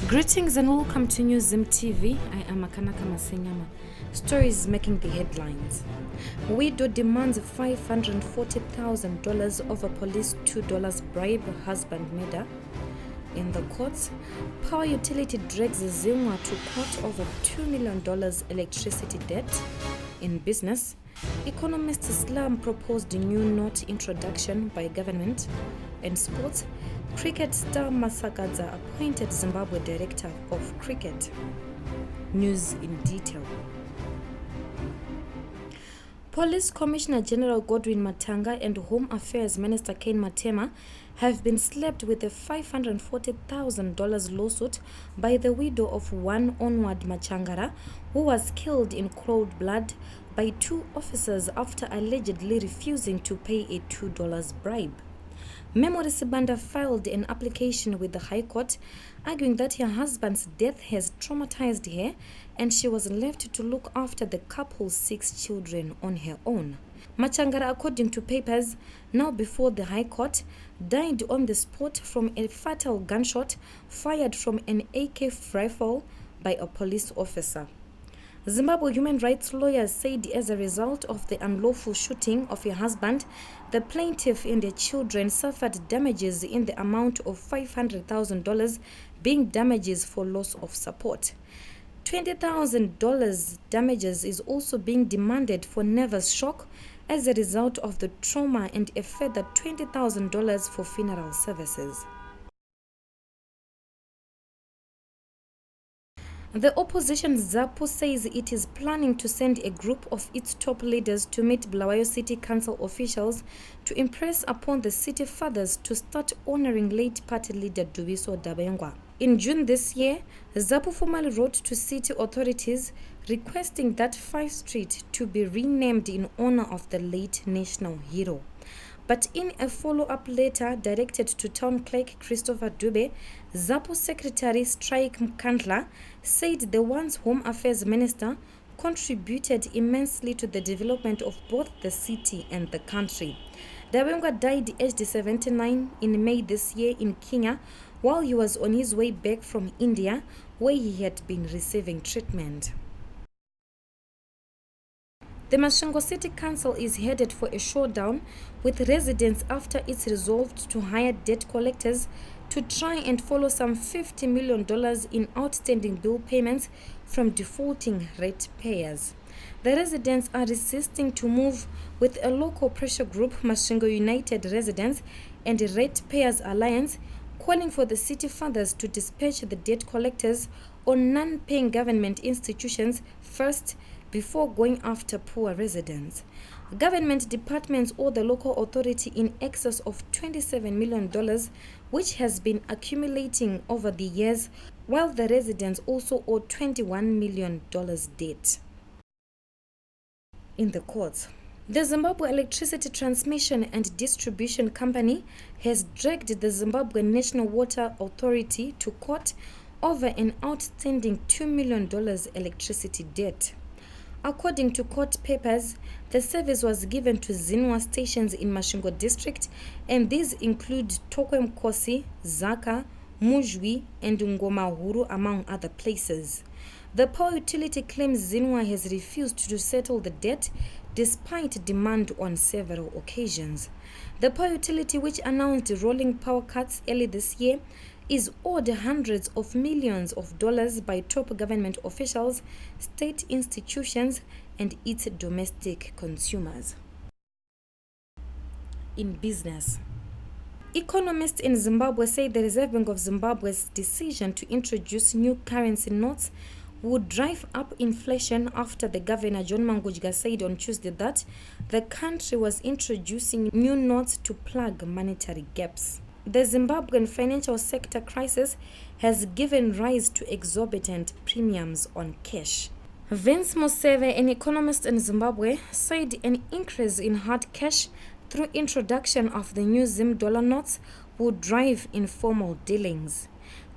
Greetings and welcome to New Zim TV. I am Akanaka Masenyama. Stories making the headlines. Widow demands $540,000 over police $2 bribe husband murder. In the courts, power utility drags Zimwa to court over $2 million electricity debt. In business, economist Islam proposed new note introduction by government. In sports, cricket star Masakadza appointed Zimbabwe Director of Cricket. News in detail. Police Commissioner General Godwin Matanga and Home Affairs Minister Kane Matema have been slapped with a $540,000 lawsuit by the widow of one Onward Machangara, who was killed in cold blood by two officers after allegedly refusing to pay a $2 bribe. Memory Sibanda filed an application with the High Court, arguing that her husband's death has traumatized her and she was left to look after the couple's 6 children on her own. Machangara, according to papers now before the High Court, died on the spot from a fatal gunshot fired from an AK rifle by a police officer. Zimbabwe human rights lawyers said as a result of the unlawful shooting of her husband, the plaintiff and their children suffered damages in the amount of $500,000, being damages for loss of support. $20,000 damages is also being demanded for nervous shock as a result of the trauma, and a further $20,000 for funeral services. The opposition ZAPU says it is planning to send a group of its top leaders to meet Bulawayo City Council officials to impress upon the city fathers to start honoring late party leader Dubiso Dabengwa. In June this year, ZAPU formally wrote to city authorities requesting that 5th Street to be renamed in honor of the late national hero. But in a follow-up letter directed to Town Clerk Christopher Dube, ZAPU Secretary Strike Mkandla said the once Home Affairs Minister contributed immensely to the development of both the city and the country. Dabengwa died aged 79 in May this year in Kenya while he was on his way back from India, where he had been receiving treatment. The Masvingo City Council is headed for a showdown with residents after it's resolved to hire debt collectors to try and follow some $50 million in outstanding bill payments from defaulting ratepayers. The residents are resisting to move with a local pressure group, Masvingo United Residents and Ratepayers Alliance, calling for the city fathers to dispatch the debt collectors on non-paying government institutions first before going after poor residents. Government departments owe the local authority in excess of $27 million, which has been accumulating over the years, while the residents also owe $21 million debt. In the courts, the Zimbabwe Electricity Transmission and Distribution Company has dragged the Zimbabwe National Water Authority to court over an outstanding $2 million electricity debt. According to court papers, the service was given to Zinwa stations in Masvingo district, and these include Tokwe Mkosi, Zaka, Mujwi, and Ngomahuru, among other places. The power utility claims Zinwa has refused to settle the debt despite demand on several occasions. The power utility, which announced rolling power cuts early this year, is owed hundreds of millions of dollars by top government officials, state institutions, and its domestic consumers. In business, economists in Zimbabwe say the Reserve Bank of Zimbabwe's decision to introduce new currency notes would drive up inflation after the governor John Mangudya said on Tuesday that the country was introducing new notes to plug monetary gaps. The Zimbabwean financial sector crisis has given rise to exorbitant premiums on cash. Vince Museve, an economist in Zimbabwe, said an increase in hard cash through introduction of the new Zim dollar notes would drive informal dealings.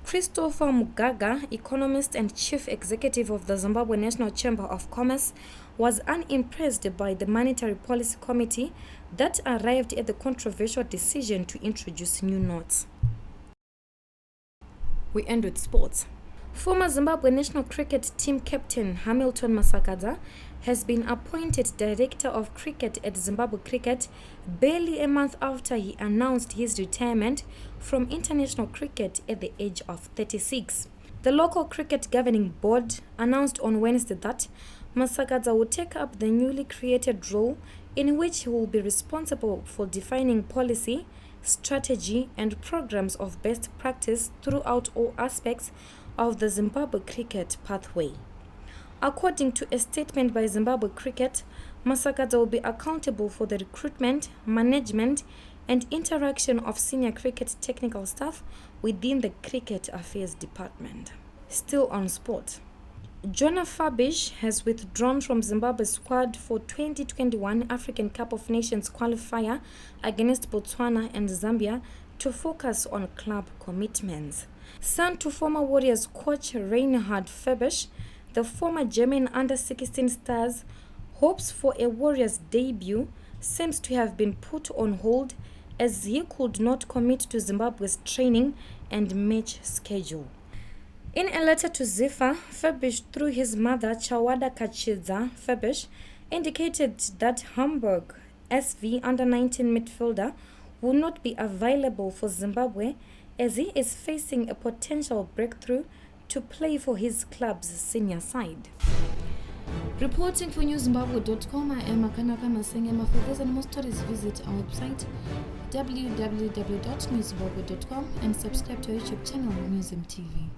Christopher Mugaga, economist and chief executive of the Zimbabwe National Chamber of Commerce, was unimpressed by the Monetary Policy Committee that arrived at the controversial decision to introduce new notes. We end with sports. Former Zimbabwe national cricket team captain Hamilton Masakadza has been appointed director of cricket at Zimbabwe Cricket barely a month after he announced his retirement from international cricket at the age of 36. The local cricket governing board announced on Wednesday that Masakadza will take up the newly created role in which he will be responsible for defining policy, strategy and programs of best practice throughout all aspects of the Zimbabwe cricket pathway. According to a statement by Zimbabwe Cricket, Masakadza will be accountable for the recruitment, management and interaction of senior cricket technical staff within the Cricket Affairs Department. Still on sport. Jonah Fabish has withdrawn from Zimbabwe's squad for 2021 African Cup of Nations qualifier against Botswana and Zambia to focus on club commitments. Son to former Warriors coach Reinhard Fabish, the former German under-16 stars hopes for a Warriors debut seems to have been put on hold as he could not commit to Zimbabwe's training and match schedule. In a letter to Zifa, Fabish, through his mother Chawada Kachidza Fabish, indicated that Hamburg SV under-19 midfielder will not be available for Zimbabwe as he is facing a potential breakthrough to play for his club's senior side. Reporting for newszimbabwe.com, I am Akanaka Masengema. For this and more stories, visit our website www.newszimbabwe.com and subscribe to our YouTube channel, Newzim TV.